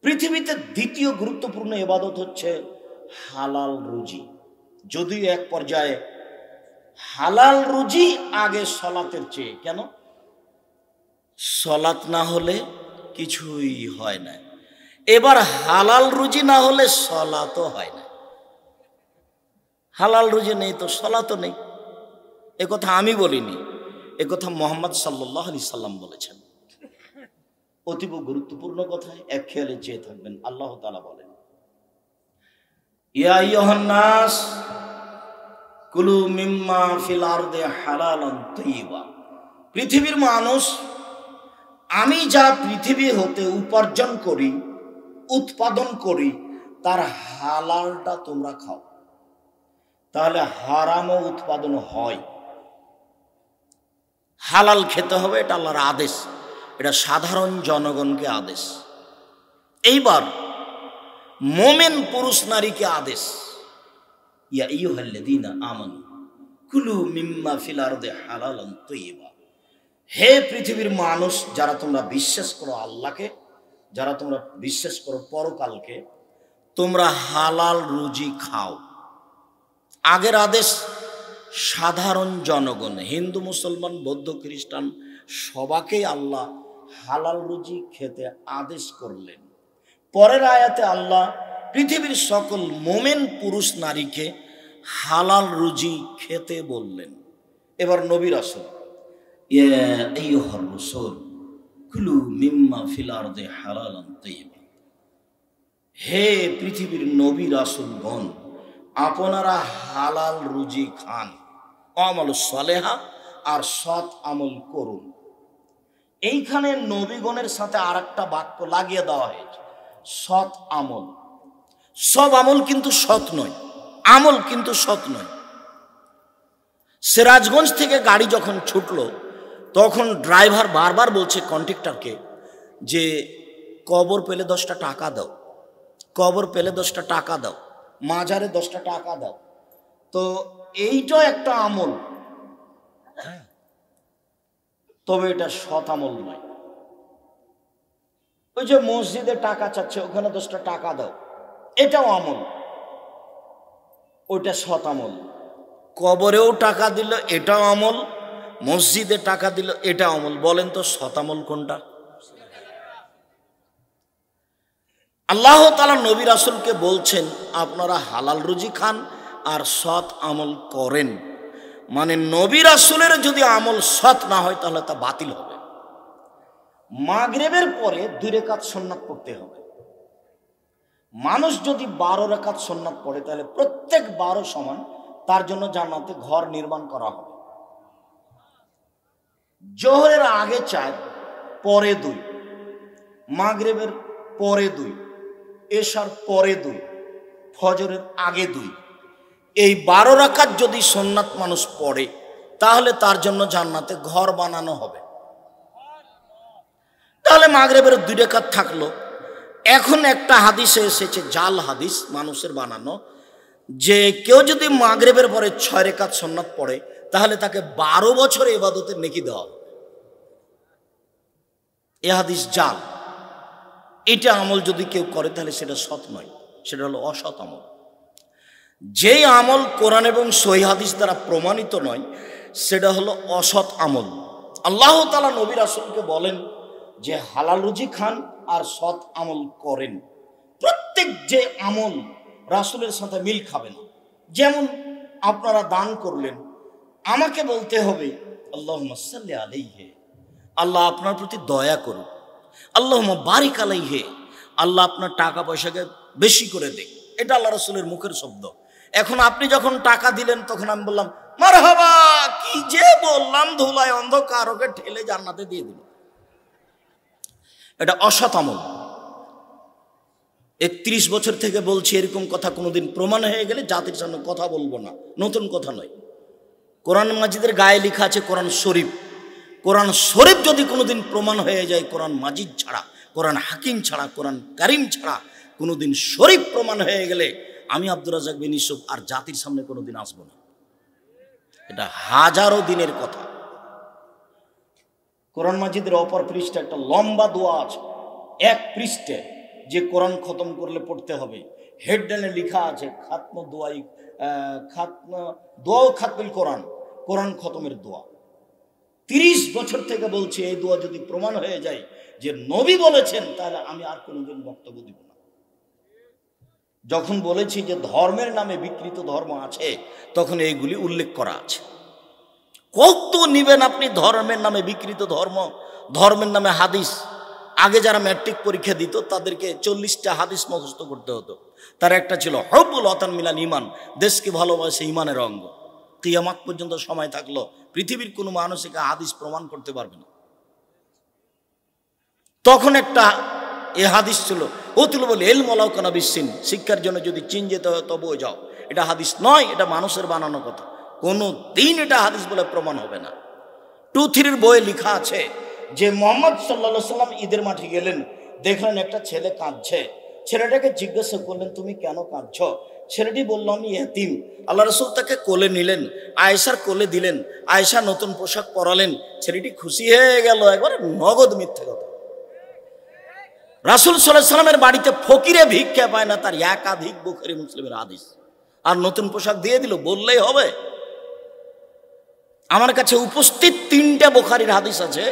পৃথিবীতে দ্বিতীয় গুরুত্বপূর্ণ ইবাদত হচ্ছে হালাল রুজি। যদিও এক পর্যায়ে হালাল রুজি আগে সলাতের চেয়ে। কেন? সলাত না হলে কিছুই হয় না। এবার হালাল রুজি না হলে সলাতও হয় না। হালাল রুজি নেই তো সলাতও নেই। এ কথা আমি বলিনি, এ কথা মুহাম্মদ সাল্লাল্লাহু আলাইহি সাল্লাম বলেছেন। অতীব গুরুত্বপূর্ণ কথায় এক খেয়ালে চেয়ে থাকবেন। আল্লাহ তাআলা বলেন, ইয়া আইয়ুহান নাস কুলু মিম্মা ফিল আরদি হালালান তাইয়্যিবা। পৃথিবীর মানুষ, আমি যা পৃথিবী হতে উপার্জন করি, উৎপাদন করি, তার হালালটা তোমরা খাও। তাহলে হারামও উৎপাদন হয়। হালাল খেতে হবে, এটা আল্লাহর আদেশ, এটা সাধারণ জনগণকে আদেশ। এইবার মোমেন পুরুষ নারীকে আদেশ, ইয়া আইয়ুহাল্লাযীনা আমানু কুলু মিম্মা ফিল আরদি হালালান তাইয়্যিবা। হে পৃথিবীর মানুষ, যারা তোমরা বিশ্বাস করো আল্লাহকে, যারা তোমরা বিশ্বাস করো পরকালকে, তোমরা হালাল রুজি খাও। আগের আদেশ সাধারণ জনগণ, হিন্দু মুসলমান বৌদ্ধ খ্রিস্টান সবাকেই আল্লাহ হালাল রুজি খেতে আদেশ করলেন। পরের আয়াতে আল্লাহ পৃথিবীর সকল মোমেন পুরুষ নারীকে হালাল রুজি খেতে বললেন। এবার নবী রাসূল, ইয়া আইয়ুহার রাসূল কুলু মিম্মা ফিল আরদি হালালান তাইয়্যিবা। হে পৃথিবীর নবী রাসূলগণ, আপনারা হালাল রুজি খান, আমাল সালেহা, আর সৎ আমল করুন। এইখানে নবীগণের সাথে আর একটা বাক্য লাগিয়ে দেওয়া হয়েছে, সৎ আমল। সব আমল কিন্তু সৎ নয়, আমল কিন্তু সৎ নয়। সিরাজগঞ্জ থেকে গাড়ি যখন ছুটলো, তখন ড্রাইভার বারবার বলছে কন্ট্রাক্টরকে যে কবর পেলে 10টা টাকা দাও, কবর পেলে 10টা টাকা দাও, মাজারে 10টা টাকা দাও। তো এইটা একটা আমল, তবে এটা সৎ আমল নয়। ওই যে মসজিদে টাকা চাচ্ছে, ওখানে 10টা টাকা দাও, এটাও আমল, ওইটা সৎ আমল। কবরেও টাকা দিল, এটাও আমল, মসজিদে টাকা দিল, এটা আমল। বলেন তো সৎ আমল কোনটা? আল্লাহ তাআলা নবী রাসূলকে বলছেন আপনারা হালাল রুজি খান আর সৎ আমল করেন। মানে নবী রাসূলের যদি আমল সৎ না হয় তাহলে তা বাতিল হবে। মাগরিবের পরে 2 রাকাত সুন্নাত পড়তে হবে। মানুষ যদি 12 রাকাত সুন্নাত পড়ে, তাহলে প্রত্যেক 12 সমান তার জন্য জান্নাতে ঘর নির্মাণ করা হবে। জোহরের আগে 4, পরে 2, মাগরিবের পরে 2, এশার পরে 2, ফজরের আগে 2। এই 12 রাকাত যদি সুন্নাত মানুষ পড়ে, তাহলে তার জন্য জান্নাতে ঘর বানানো হবে। তাহলে মাগরিবের 2 রাকাত থাকলো। এখন একটা হাদিসে এসেছে, জাল হাদিস মানুষের বানানো, যে কেউ যদি মাগরিবের পরে 6 রাকাত সুন্নাত পড়ে, তাহলে তাকে 12 বছর ইবাদতের নেকি দেওয়া হবে। এ হাদিস জাল। এটা আমল যদি কেউ করে তাহলে সেটা সৎ নয়, সেটা হলো অসৎ আমল। যেই আমল কোরআন এবং সহিহ হাদিস দ্বারা প্রমাণিত নয়, সেটা হলো অসৎ আমল। আল্লাহ তাআলা নবী রাসূলকে বলেন যে হালাল রুজি খান আর সৎ আমল করেন। প্রত্যেক যে আমল রাসূলের সাথে মিল খাবে না। যেমন আপনারা দান করলেন, আমাকে বলতে হবে আল্লাহুম্মা সাল্লি আলাইহি, আল্লাহ আপনার প্রতি দয়া করুন। আল্লাহুম্মা বারিক আলাইহি, আল্লাহ আপনার টাকা পয়সাকে বেশি করে দেয়। এটা আল্লাহ রাসূলের মুখের শব্দ। এখন আপনি যখন টাকা দিলেন, তখন আমি বললাম মারহাবা, কি যে বললাম, ধুলায় অন্ধকার ওকে ঠেলে জান্নাতে দিয়ে দিল। এটা অসৎ আমল। 31 বছর থেকে বলছি, এরকম কথা কোনোদিন প্রমাণ হয়ে গেলে জাতির সামনে কথা বলবো না, নতুন কথা নয়। কোরআন মাজিদের গায়ে লেখা আছে কোরআন শরীফ। কোরআন শরীফ যদি কোনোদিন প্রমাণ হয়ে যায়, কোরআন মাজিদ ছাড়া, কোরআন হাকিম ছাড়া, কোরআন কারিম ছাড়া কোনোদিন শরীফ প্রমাণ হয়ে গেলে, আমি আব্দুর রাজ্জাক বিন ইউসুফ আর জাতির সামনে কোনোদিন আসবো না। এটা হাজারো দিনের কথা। কোরআন মাজিদের অপর পৃষ্ঠে একটা লম্বা দোয়া আছে, 1 পৃষ্ঠে যে কোরআন খতম করলে পড়তে হবে, হেডলাইনে লেখা আছে খাতম দোয়াই, খাতম দোয়া খাতমুল কোরআন, কোরআন খতমের দোয়া। 30 বছর থেকে বলছি এই দোয়া যদি প্রমাণ হয়ে যায় যে নবী বলেছেন, তাহলে আমি আর কোনোদিন বক্তব্য দিব না। যখন বলেছি যে ধর্মের নামে বিকৃত ধর্ম আছে, তখন এইগুলি উল্লেখ করা আছে। কত নিবেন আপনি ধর্মের নামে বিকৃত ধর্ম, ধর্মের নামে হাদিস। আগে যারা ম্যাট্রিক পরীক্ষা দিত তাদেরকে 40টা হাদিস মুখস্থ করতে হতো। তার একটা ছিল হব্বুল ওয়াতান মিনাল ঈমান, দেশকে ভালোবাসে ঈমানের অঙ্গ। কিয়ামত পর্যন্ত সময় থাকলো পৃথিবীর কোনো মানুষ একে হাদিস প্রমাণ করতে পারবে না। তখন একটা এ হাদিস ছিল ওতুলবুল ইলম ওয়ালাউ কানা বিসসিন, শিক্ষার জন্য যদি চীন যেতে হয় তবুও যাও। এটা হাদিস নয়, এটা মানুষের বানানো কথা। কোনো দিন এটা হাদিস বলে প্রমাণ হবে না। 2-3 বইয়ে লেখা আছে যে মুহাম্মদ সাল্লাল্লাহু আলাইহি সাল্লাম ঈদের মাঠে গেলেন, দেখলেন একটা ছেলে কাঁদছে। ছেলেটাকে জিজ্ঞাসা করলেন, তুমি কেন কাঁদছ? ছেলেটি বলল, আমি ইয়তীম। আল্লাহ রাসূল তাকে কোলে নিলেন, আয়েশার কোলে দিলেন, আয়েশা নতুন পোশাক পরালেন। ছেলেটি খুশি হয়ে গেল, একবারে নগদ মিথ্যে কথা। রাসূল সাল্লাল্লাহু আলাইহি সাল্লামের বাড়িতে ফকিরে ভিক্ষা পায় না, তার একাধিক বুখারী মুসলিমের হাদিস। আর নতুন পোশাক দিয়ে দিল, বললেই হবে? আমার কাছে উপস্থিত 3টা বুখারীর হাদিস আছে,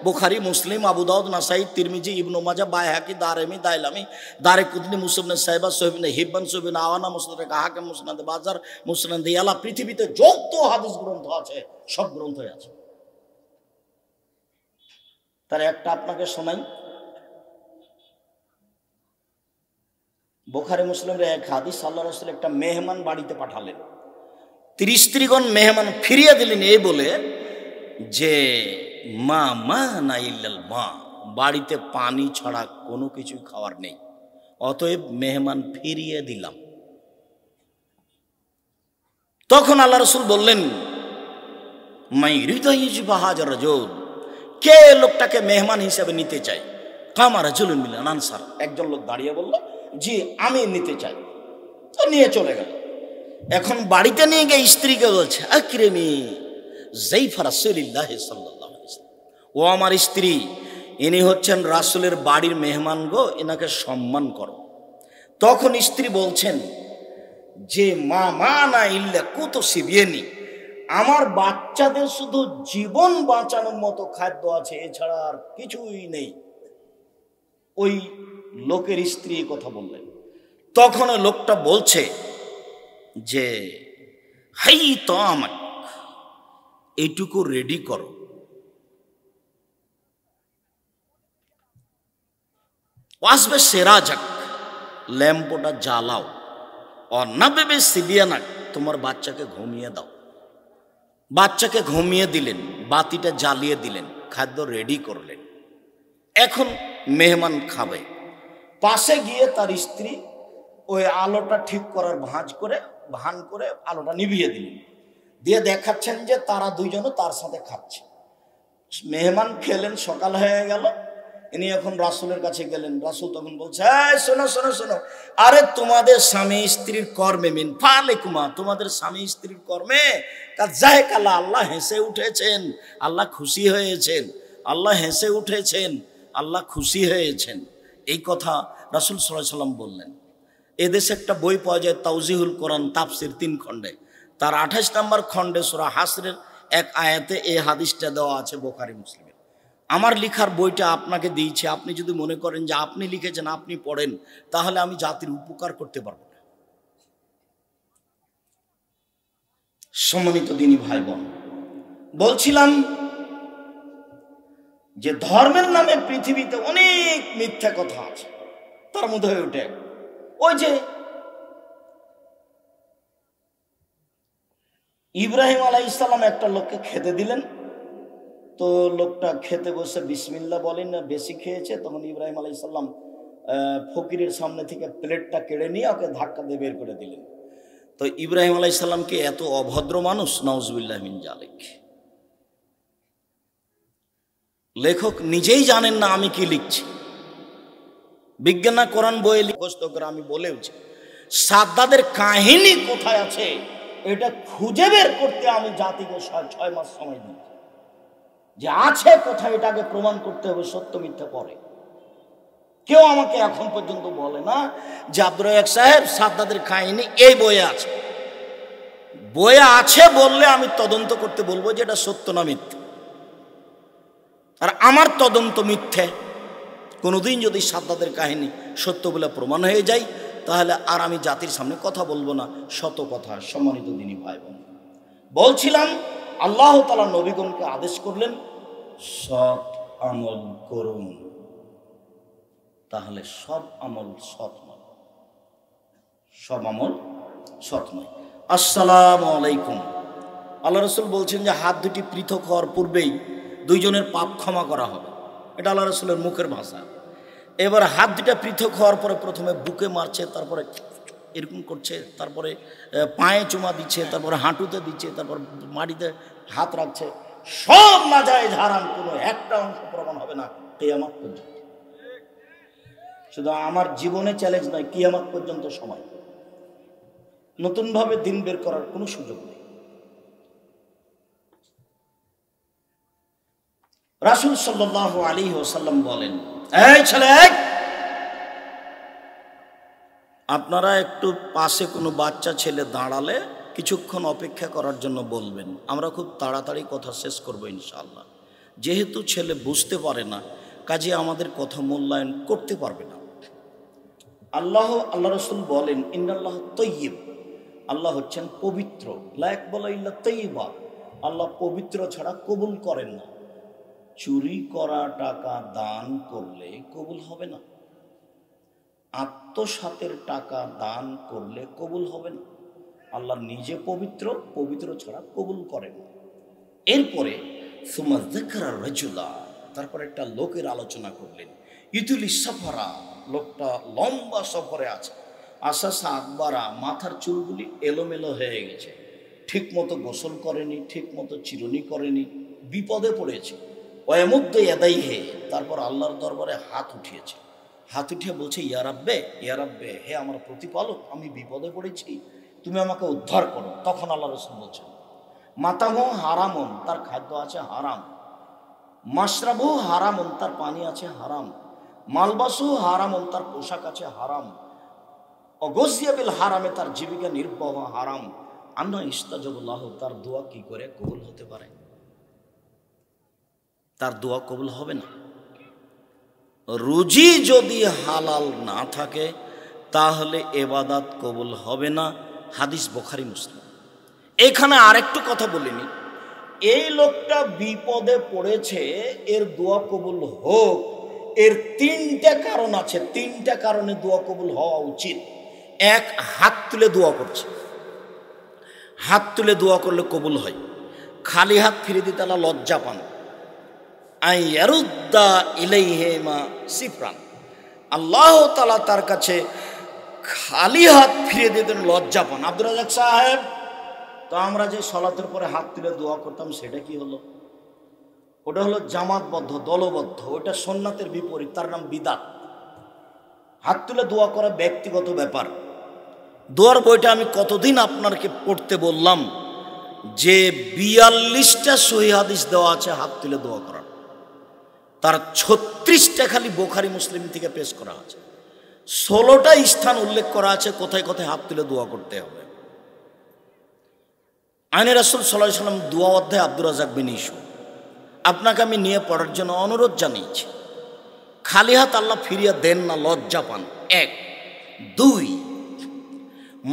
বুখারী, মুসলিম, আবু দাউদ, নাসাই, তিরমিজি, ইবনে মাজাহ, বাইহাকি, দারমি, দাইলামি, দারকুতনি, মুসনাদ সাহিবা, সহিহ ইবনে হিব্বান, সহিহ ইবনে আওয়ানা, মুসনাদ হাকিম, মুসনাদ বাজার, মুসনাদ ইয়ালা, পৃথিবীতে যত হাদিস গ্রন্থ আছে সব গ্রন্থই আছে। তার একটা আপনাকে শোনাই। বুখারী মুসলিমের এক হাদিস, আল্লাহর রাসূল একটা মেহমান বাড়িতে পাঠালেন। 30 স্ত্রীগণ মেহমান ফিরিয়ে দিলেন এই বলে যে মা মা না ইল্লাল মা, বাড়িতে পানি ছাড়া কোনো কিছু খাওয়ার নেই, অতএব মেহমান ফিরিয়ে দিলাম। তখন আল্লাহ রাসূল বললেন, মাই হৃদয় বাহাজার রাজুল, কে লোকটাকে মেহমান হিসেবে নিতে চায়? কামা রাজুলুন মিনাল আনসার, একজন লোক দাঁড়িয়ে বলল, জি আমি নিতে চাই। তো নিয়ে চলে গেল। এখন বাড়িতে নিয়ে গিয়ে স্ত্রীকে বলছে, আকরিমি যাইফা রাসূলিল্লাহ সাল্লাল্লাহু আলাইহি ওয়াসাল্লাম, ও আমার স্ত্রী, ইনি হচ্ছেন রাসূলের বাড়ির মেহমান গো, এনাকে সম্মান করো। তখন স্ত্রী বলছেন যে মা মা না ইল্লা কুতু সিবিয়ানি, আমার বাচ্চাদের শুধু জীবন বাঁচানোর মতো খাদ্য আছে, এছাড়া আর কিছুই নেই। ওই লোকের স্ত্রী কথা বললেন। তখন লোকটা বলছে যে হাই তো আমার এইটুকু রেডি করো। ওয়াসবে সেরাজাক, ল্যাম্পটা জ্বালাও। অন্নাবেবে সিবিয়ানাক, তোমার বাচ্চাকে ঘুমিয়ে দাও। বাচ্চাকে ঘুমিয়ে দিলেন, বাতিটা জ্বালিয়ে দিলেন, খাদ্য রেডি করলেন। এখন মেহমান খাবে। পাশে গিয়ে তার স্ত্রী ওই আলোটা ঠিক করার ভান করে আলোটা নিভিয়ে দিলেন, দিয়ে দেখাচ্ছেন যে তারা দুইজনও তার সাথে খাচ্ছে। মেহমান খেলেন, সকাল হয়ে গেল। ইনি এখন রাসূলের কাছে গেলেন। রাসূল তখন বলছে, শোনো শোনো শোনো, আরে তোমাদের স্বামী স্ত্রীর কর্মে মিন ফালেকুমা, তোমাদের স্বামী স্ত্রীর কর্মে কাজায়কালা, আল্লাহ হেসে উঠেছেন, আল্লাহ খুশি হয়েছেন, আল্লাহ হেসে উঠেছেন, আল্লাহ খুশি হয়েছেন। এই কথা রাসূল সাল্লাল্লাহু আলাইহি ওয়াসাল্লাম বললেন। এদেশে একটা বই পাওয়া যায় তাওজিহুল কোরআন, তাফসির 3 খণ্ডে। তার 28 নম্বর খণ্ডে সূরা হাসরের এক আয়াতে এই হাদিসটা দেওয়া আছে বুখারী মুসলিমে। আমার লেখার বইটা আপনাকে দিয়েছি, আপনি যদি মনে করেন যে আপনি লিখেছেন, আপনি পড়েন, তাহলে আমি জাতির উপকার করতে পারবো না। সম্মানিত দিনী ভাই বোন, বলছিলাম যে ধর্মের নামে পৃথিবীতে অনেক মিথ্যা কথা আছে। তার মধ্যে হয়ে ওঠে ওই যে ইব্রাহিম আলাইহিস সালাম একটা লোককে খেতে দিলেন, তো লোকটা খেতে বসে বিসমিল্লাহ বলেন না, বেশি খেয়েছে। তখন ইব্রাহিম আলাইহিস সালাম ফকিরের সামনে থেকে প্লেটটা কেড়ে নিয়ে ওকে ধাক্কা দিয়ে বের করে দিলেন। তো ইব্রাহিম আলাইহিস সালামকে এত অভদ্র মানুষ, নাউজুবিল্লাহ মিন জালিক। লেখক নিজেই জানেন না আমি কি লিখছি। বিজ্ঞান কোরআন বইয়ে মুখস্থ করে আমি বলেওছি, সাদ্দাদের কাহিনী কোথায় আছে এটা খুঁজে বের করতে আমি জাতিকে 6 মাস সময় দিই, যে আছে কোথায় এটাকে প্রমাণ করতে হবে, সত্য মিথ্যা পরে। কেউ আমাকে এখন পর্যন্ত বলে না যে আব্দুর রাজ্জাক সাহেব সাদ্দাতের কাহিনী এই বইয়ে আছে। বইয়ে আছে বললে আমি তদন্ত করতে বলবো যে এটা সত্য না মিথ্যে। আর আমার তদন্ত মিথ্যে। কোনোদিন যদি সাদ্দাতের কাহিনী সত্য বলে প্রমাণ হয়ে যায়, তাহলে আর আমি জাতির সামনে কথা বলবো না শত কথা। সম্মানিত দিনী ভাই বোন, বলছিলাম আল্লাহ তাআলা নবীগণকে আদেশ করলেন সৎ আমল করুন। তাহলে সব আমল সৎ নয়, সব আমল সৎ নয়। আসসালামু আলাইকুম। আল্লাহ রাসূল বলছেন যে হাত দুটি পৃথক হওয়ার পূর্বেই দুইজনের পাপ ক্ষমা করা হবে। এটা আল্লাহ রাসূলের মুখের ভাষা। এবার হাত দুটা পৃথক হওয়ার পরে প্রথমে বুকে মারছে, তারপরে এরকম করছে, তারপরে পায়ে চুমা দিচ্ছে, তারপরে হাঁটুতে দিচ্ছে, তারপর মাটিতে হাত রাখছে। সব নাজায়েজ হারাম, কোনো একটা অংশ প্রমাণ হবে না কিয়ামত পর্যন্ত। শুধু আমার জীবনে চ্যালেঞ্জ নয়, কিয়ামত পর্যন্ত সময়। নতুনভাবে দিন বের করার কোনো সুযোগ নেই। রাসূল সাল্লাল্লাহু আলাইহি ওয়াসাল্লাম বলেন, এই ছেলে, আপনারা একটু পাশে কোনো বাচ্চা ছেলে দাঁড়ালে কিছুক্ষণ অপেক্ষা করার জন্য বলবেন। আমরা খুব তাড়াতাড়ি কথা শেষ করব ইনশাআল্লাহ। যেহেতু ছেলে বুঝতে পারে না, কাজে আমাদের কথা মূল্যায়ন করতে পারবে না। আল্লাহ রাসূল বলেন, ইন্নাল্লাহ তাইয়্যিব, আল্লাহ হচ্ছেন পবিত্র। লা ইয়াকবালু ইল্লা তাইয়্যিবা, আল্লাহ পবিত্র ছাড়া কবুল করেন না। চুরি করা টাকা দান করলে কবুল হবে না, আত্মসাতের টাকা দান করলে কবুল হবে না। আল্লাহ নিজে পবিত্র, পবিত্র ছাড়া কবুল করেন না। এরপরে সুম্মা যাকারা রাজুলা, তারপর একটা লোকের আলোচনা করলেন। ইতুলি সাফারা, লোকটা লম্বা সফরে আছে, আসাসা আকবারা, মাথার চুলগুলি এলোমেলো হয়ে গেছে, ঠিক মতো গোসল করেনি, ঠিক মতো চিরুনি করেনি, বিপদে পড়েছে। ওয়ামুদ্দু ইয়াদাইহি, তারপর আল্লাহর দরবারে হাত উঠিয়েছে। হাত উঠিয়ে বলছে, ইয়া রাব্বে, ইয়া রাব্বে, হে আমার প্রতিপালক, আমি বিপদে পড়েছি, তুমি আমাকে উদ্ধার করো। তখন আল্লাহ রাসূল বলছেন, মাতাহু হারামুন, তার খাদ্য আছে হারাম, মাশরাবু হারামুন, তার পানি আছে হারাম, মালবাসু হারামুন, তার পোশাক আছে হারাম, অগজিয়া বিল হারামে, তার জীবিকা নির্বাহ হারাম। আন্না ইস্তাজাবুল্লাহ, তার দোয়া কি করে কবুল হতে পারে? তার দোয়া কবুল হবে না। রুজি যদি হালাল না থাকে তাহলে ইবাদত কবুল হবে না। হাদিস বুখারী মুসলিম। এখানে আরেকটু কথা বলিনি, এই লোকটা বিপদে পড়েছে, এর দোয়া কবুল হোক, এর তিনটা কারণ আছে। তিনটা কারণে দোয়া কবুল হওয়া উচিত। এক, হাত তুলে দোয়া করছে, হাত তুলে দোয়া করলে কবুল হয়। খালি হাত ফিরে দিতে আল্লাহ লজ্জা পান। আইয়ারুদ্দা ইলাইহিমা সিফরান, আল্লাহ তাআলা তার কাছে খালি হাত ফিরে দিতেন লজ্জা পান। আব্দুর রাজ্জাক সাহেব, তো আমরা যে সালাতের পরে হাত তুলে দোয়া করতাম সেটা কি হলো? ওটা হলো জামাতবদ্ধ, দলবদ্ধ, ওটা সুন্নাতের বিপরীত, তার নাম বিদআত। হাত তুলে দোয়া করা ব্যক্তিগত ব্যাপার। দোয়ার বইটা আমি কতদিন আপনাকে পড়তে বললাম যে 42টা সহিহ হাদিস দেওয়া আছে হাত তুলে দোয়া করার, তার 36টা খালি বুখারী মুসলিম থেকে পেশ করা আছে। 16টা স্থান উল্লেখ করা আছে কোথায় কোথায় হাত তুলে দোয়া করতে হবে। আইনে রাসূল সাল্লাল্লাহু আলাইহি ওয়াসাল্লাম দোয়া অধ্যায় আব্দুর রাজ্জাক বিন ইসু, আপনাকে আমি নিয়ে পড়ার জন্য অনুরোধ জানিয়েছি। খালি হাত আল্লাহ ফিরিয়ে দেন না, লজ্জা পান। 1, 2,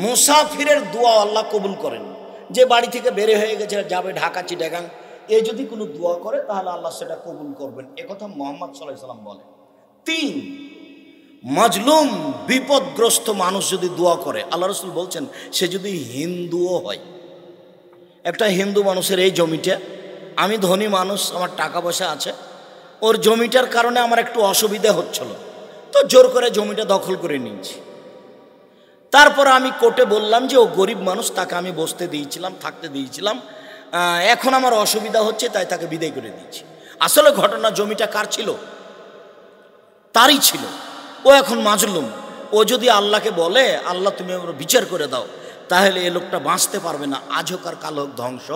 মুসাফিরের দোয়া আল্লাহ কবুল করেন। যে বাড়ি থেকে বের হয়ে গেছে, যাবে ঢাকা চিটাগাং, এ যদি কোনো দোয়া করে তাহলে আল্লাহ সেটা কবুল করবেন, একথা মুহাম্মদ সাল্লাল্লাহু আলাইহি ওয়াসাল্লাম বলেন। 3, মাজলুম, বিপদগ্রস্ত মানুষ যদি দোয়া করে, আল্লাহ রাসূল বলছেন সে যদি হিন্দুও হয়। একটা হিন্দু মানুষের এই জমিটা, আমি ধনী মানুষ, আমার টাকা পয়সা আছে, ওর জমিটার কারণে আমার একটু অসুবিধা হচ্ছিল, তো জোর করে জমিটা দখল করে নিয়েছি। তারপর আমি কোর্টে বললাম যে ও গরিব মানুষ, তাকে আমি বসতে দিয়েছিলাম, থাকতে দিয়েছিলাম, এখন আমার অসুবিধা হচ্ছে তাই তাকে বিদায় করে দিয়েছি। আসলে ঘটনা জমিটা কার ছিল? তারই ছিল। ও এখন মাজলুম, ও যদি আল্লাহকে বলে আল্লাহ তুমি আমার বিচার করে দাও, তাহলে এ লোকটা বাঁচতে পারবে না, আজ হোক আর কাল হোক ধ্বংস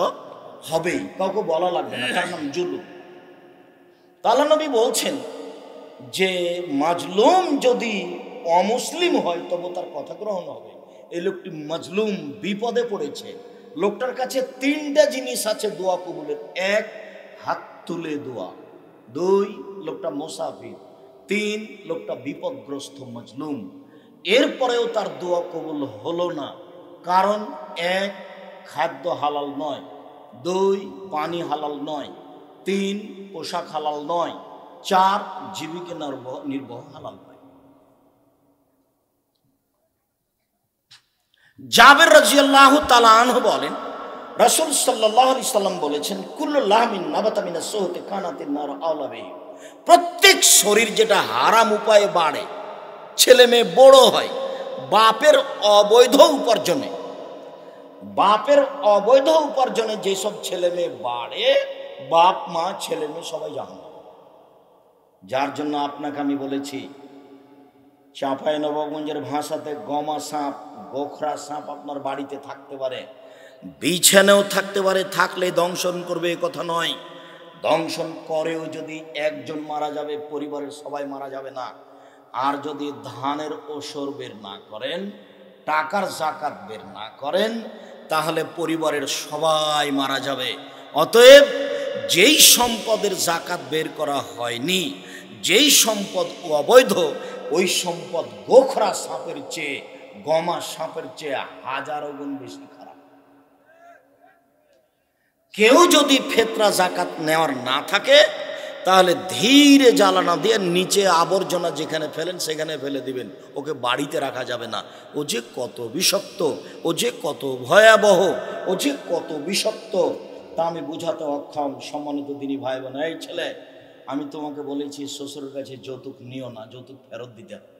হবেই, কাউকে বলা লাগবে না, তার নাম জুলুম। আল্লাহ নবী বলছেন যে মাজলুম যদি অমুসলিম হয় তবে তার কথা গ্রহণ হবে। এই লোকটি মাজলুম, বিপদে পড়েছে, লোকটার কাছে তিনটা জিনিস আছে দোয়া কবুলের। এক, হাত তুলে দোয়া। দুই, লোকটা মুসাফির। তিন, লোকটা বিপদগ্রস্ত মাজলুম। এরপরেও তার দোয়া কবুল হলো না, কারণ এক, খাদ্য হালাল নয়। দুই, পানি হালাল নয়। তিন, পোশাক হালাল নয়। চার, জীবিকা নির্বাহ হালাল নয়। জাবের রাদিয়াল্লাহু তাআলা আনহু বলেন, রাসূল সাল্লাল্লাহু আলাইহি সাল্লাম বলেছেন, কুল্লু লাহমিন নাবাতা মিনাস সুহতি কানাতিন নার আওলা বিহি। প্রত্যেক শরীর যেটা হারাম উপায়ে বাড়ে, ছেলে মেয়ে বড় হয় বাপের অবৈধ উপার্জনে, বাপের অবৈধ উপার্জনে যেসব ছেলে মেয়ে বাড়ে, বাপ মা ছেলে মেয়ে সবাই জাহান্নামে। যার জন্য আপনাকে আমি বলেছি, চাঁপাইনবাবগঞ্জের ভাষাতে গমা সাপ, গোখরা সাপ আপনার বাড়িতে থাকতে পারে, বিছানেও থাকতে পারে, থাকলে দংশন করবে এ কথা নয়। দংশন করেও যদি একজন মারা যাবে, পরিবারের সবাই মারা যাবে না। আর যদি ধানের ওসর বের না করেন, টাকার জাকাত বের না করেন, তাহলে পরিবারের সবাই মারা যাবে। অতএব যেই সম্পদের জাকাত বের করা হয়নি, যেই সম্পদ অবৈধ, ওই সম্পদ গোখরা সাপের চেয়ে, গমা সাপের চেয়ে হাজারো গুণ বেশি খারাপ। কেউ যদি ফেতরা জাকাত নেওয়ার না থাকে, তাহলে ধীরে জ্বালানা দিয়ে নিচে আবর্জনা যেখানে ফেলেন সেখানে ফেলে দিবেন, ওকে বাড়িতে রাখা যাবে না। ও যে কত বিষাক্ত, ও যে কত ভয়াবহ, ও যে কত বিষাক্ত, তা আমি বুঝাতে অক্ষম। সম্মানিত দিনী ভাই বোন, এই ছেলে, আমি তোমাকে বলেছি শ্বশুরের কাছে যৌতুক নিও না, যৌতুক ফেরত দিতে হবে।